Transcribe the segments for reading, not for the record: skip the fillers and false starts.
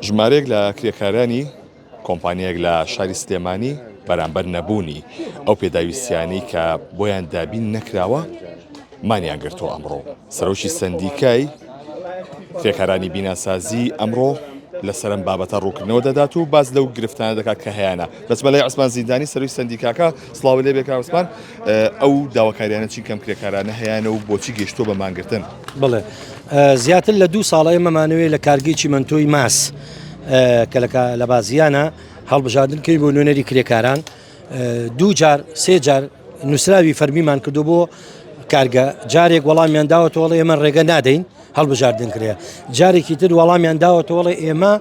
ژمارەیەک لە کرێکارانی کۆمپانیەک لە شاری سلێمانی بەرامبەر نەبوونی ئەو پێداویستیانەی کە بۆیان دابین نەکراوە مانیان گرتووە ئەمڕۆ. سەرۆکی سەندیکای کرێکارانی بیناسازی ئەمڕۆ لەسەرم بابەتە ڕووکردنەوە دەدات و باز لەو گرفتانە دەکات کە هەیەە. بەسمەلای عوسمان زیندانی سەرۆکی سەندیکاکە سڵاو لێ بێکا عوسمان، ئەو داواکاریانە چی کەم کرێکارانە هەیەە و بۆچی گەیشتۆ بە مانگرتن؟ بڵێ زیاتر لە 2 ساڵە ئێمەمانەوەی لە کارگەی چیمەنتۆی ماس کە لە بازیانە هەڵبژاردن کرد بۆ نوێنەری کرێکاران 2 جار 3 جار نووسراوی فەرمیمان کردو بۆ کارگە. جارێک وەڵامیان داوەتەوەڵی ئێمە ڕێگە نادەین هەڵبژاردن کرێ، جارێکی تر وەڵامیان داوەتەوەڵی ئێمە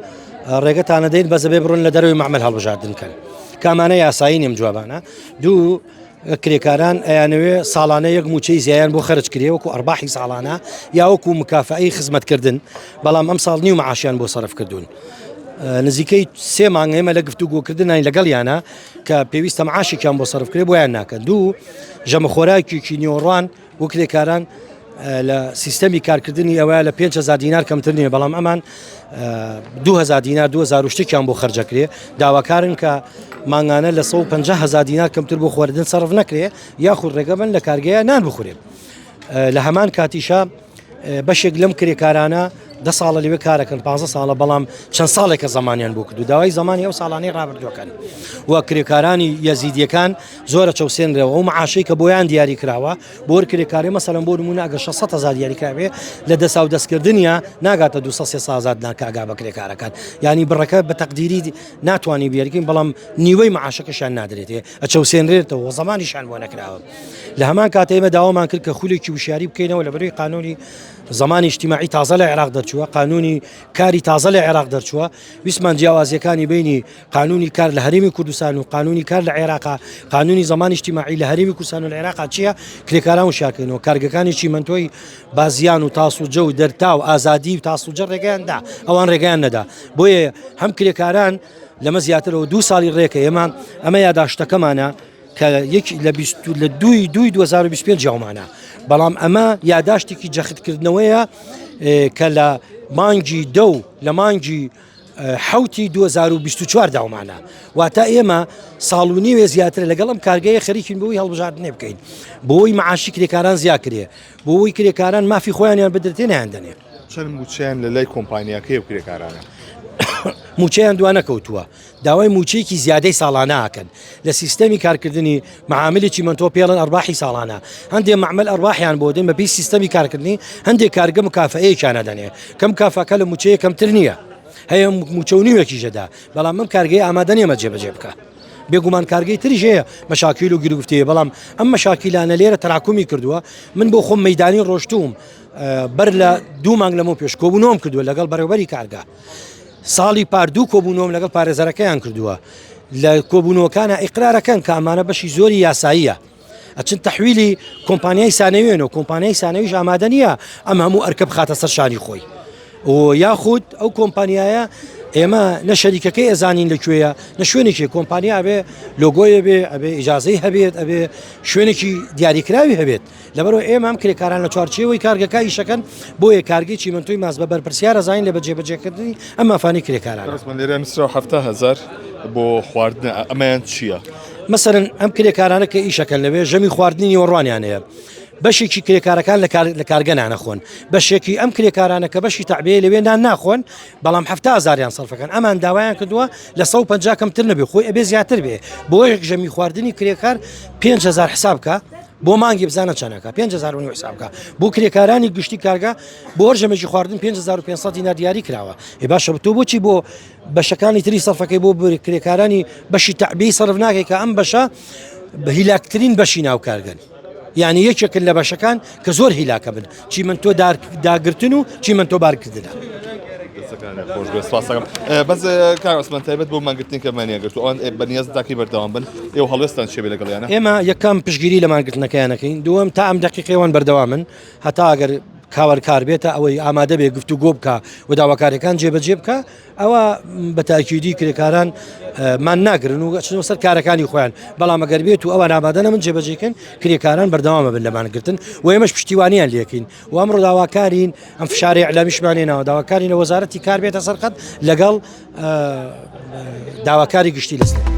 ڕێگەتان نەدەین بە زەبێ بڕۆن لە دەروی معمەل هەڵبژاردن کرد. کامانە یاسایی نیم جوابانە. 2 کرێکاران ئەیانەوێ ساڵانە یەک موچەی زیایان بۆ خەرج کرێ وەکو ئەرباحی ساڵانە یا وەکو مکافعەی خزمەتکردن، بەڵام ئەم ساڵ نیو معاشیان بۆ سەرف کردوون. نزیکەی 3 مانگ ئێمە لە گفتوگۆکردنانی لەگەڵیانە کە پێویستە معاشێکیان بۆ سەرف کرێ بۆیان ناکەن. 2 ژەمەخۆراکێکی نیۆڕوان بۆ کرێکاران لە سیستەمی کارکردنی ئەوە لە 5,000 دینار کەمتر نییە، بەڵام ئەمان 2,000 دینار 2,000 شتێکیان بۆ خەرجەکرێ. داواکارن کە مانگانە لە 150,000 دینار کەمتر بۆ خواردن سەرف نەکرێ یاخود ڕێگەبن لە کارگەیە نان بخورێ. لە هەمان کاتیشە بەشێک لەم کرێکارانە 10 ساڵە لەوێ کارەکەن 15 ساڵە، بەڵام چەند ساڵێکە زمانیان بۆ کردو داوای زمانی ئەو ساڵانەی ڕابردوەکەن. وە کرێکارانی یەزیدیەکان زۆرە چەوسێنرەوە ئەو معاشەی کە بۆیان دیاری کراوە بۆ کرێکاری مەسەلەن بۆ نمونە ئەگەر 600,000 دیاریکراوێ لە دەسا و دەستکردنیە ناگاتە 200,000 ناکاگا بە کرێکارەکان، ینی بڕەکە بە تەقدیری ناتوانانی بیاریکەین، بەڵام نیوەی معاشەکەشان نادرێتێ ئەچەوسێنرێتەوە زمانیشان بۆ نەکراوە. لە هەمان کاتە ئێمە داوامان کرد کە خولێکی وشیاری بکەینەوە لە بەروی قانونی زمانی اجتماعی تازە لە عێراق دەرچووە، قانونی کاری تازە لە عێراق دەرچووە. ویسمان جیاوازیەکانی بینی قانونی کار لە هەرێمی کوردستان و قانونی کار لە عێراق، قانونی زمانی اجتماعی لە هەرێمی کوردستان و لە عێراق چییە؟ کرێکاران وشارکردنەوە. کارگەکانی چیمەنتۆی بازیان و تاسوجە و دەرتا و ئازادی و تاسوجە ڕێگەیاندا، ئەوان ڕێگەیان نەدا. بۆیە هەم کرێکاران لەمە زیاترەوە 2 ساڵی ڕێکە ئەمە یاداشتەکەمانە کە لە 2025 جاومانە، بەڵام ئەمە یاداشتێکی جەختکردنەوەیە کە لە مانگی 2 لە مانگی 2024 داومانە. واتە ئێمە ساڵ و نیوێ زیاتر لەگەڵ ئەم کارگەیە خەریکین بۆی هەڵبژاردنێ بکەین، بۆی معاشی کرێکاران زیاکرێ، بۆی کرێکاران مافی خۆیانیان بدرێتێ نەیاندنێ. چەند موچیان لە لای کۆمپانیاکەی و کرێکارانە موچەیان دوانە کەوتووە، داوای موچەیەکی زیادەی ساڵانە ئاکەن لە سیستەمی کارکردنی معاملی چیمەنتۆ پێڵن ئەرباحی ساڵانە. هەندێک معمل ئەرباحیان بۆ دێن بەپی سیستەمی کارکردنی، هەندێک کارگە مکافەیەکیانە دەنێ کەم کافاکە لە موچەیە کەمتر نییە، هەیە موچە و نیوێکی ژەدا، بەڵام من کارگەی ئامادە نێمە جێبەجێ بکە. بێگومان کارگەی تریش هەیە مەشاکیل و گرفتەیە، بەڵام ئەم مەشاکیلانە لێرە تەراکمی کردووە. من بۆ خۆم مەیدانی ڕۆشتوم بەر لە 2 مانگ لەمە پێش کۆبوونەوەم کردووە لەگەڵ بەڕێوەبەری کارگا. ساڵی پاردوو کۆبوونەوەم لەگەڵ پارێزەرەکەیان کردووە. لە کۆبوونەوەکانە ئیقرارەکەن کە ئەمانە بەشی زۆری یاساییە، ئەچن تەحویلی کۆمپانیای سانەوێنەوە، کۆمپانیای سانەویش ئامادە نییە ئەم هەموو ئەرکە بخاتە سەر شانی خۆی، و یاخود ئەو کۆمپانیایە ئێمە نە شەریکەکەی ئەزانین لەکوێیە، نە شوێنێکی کۆمپانیا ئەبێ لۆگۆیە بێ، ئەبێ ئیجازەی هەبێت، ئەبێ شوێنێکی دیاریکراوی هەبێت. لەبەرەوە ئێمە ئەم کرێکاران لە چوارچێوەی کارگەکە ئیشەکەن بۆیە کارگەی چیمەنتۆی ماس بە بەرپرسیارە زانین لە بەجێبەجێکردنی ئەم مافانی کرێکاران. لێرە 70,000 بۆ خواردن ئەمەیان چییە؟ مەسەرەن ئەم کرێکارانە کە ئیشەکەن لەوێ ژەمی خواردنی وەڕوانیانەیە، بەشێکی کرێکارەکان لە کارگە نانەخۆن، بەشێکی ئەم کرێکارانە کە بەشی تەعبیە لەوێ ناخۆن، بەڵام 70,000 سەرفەکەن. ئەمان داوایان کردووە لە 150 کەمتر نەبێ، خۆی ئەبێ زیاتر بێ. بۆ یەک ژەمی خواردنی کرێکار 5,000 حسابکە بۆ مانگی بزانە چەنەکە 5,000 حسابکە. بۆ کرێکارانی گشتی کارگە بۆ ژەمێکی خواردن 5,500 دینار دیاری کراوە. باشە تۆ بۆچی بۆ بەشەکانی تری سەرفەکەی بۆ کرێکارانی بەشی تەعبیەی سەرف ناکەی کە ئەم بەشە بە هیلاکترین بەشی ناو کارگەن، یعنی یەکێکن لە بەشەکان کە زۆر هیلاکە بن، چیمەنتۆ داگرتن و چیمەنتۆ بارکردنە. بەس کارسمان تایبەت بۆ مانگرتنی کە مانیەگرت و ئەوان بەنیاز داکی بەردەوام بن ئێوە هەڵوێستان چێ بێ لەگەڵیانە؟ ئێمە یەکەم پشگیری لە مانگرتنەکەیانەکەین، دووەم تا ئەم دەقیقەیەوان بەردەوامن هەتا ئەگەر کاوەرکار بێتە ئەوەی ئامادە بێ گفتوگۆ بکە و داواکاریەکان جێبەجێ بکە ئەوە بە تاکیدی کرێکاران مان ناگرن و چنەوە سەر کارەکانی خۆیان بەڵام ئەگەر بێت و ئەوە نابادەنە من جێبەجێکن کرێکاران بەردەوامە بن لەمانگرتن و ئێمەش پشتیوانیان لێکین و ئەمڕۆ داواکارین ئەم فشاری ئەعلامیشمانێنەوە داواکارین لە وەزارەتی کار بێتە سەرقەت لەگەڵ داواکاری گشتی لەسەر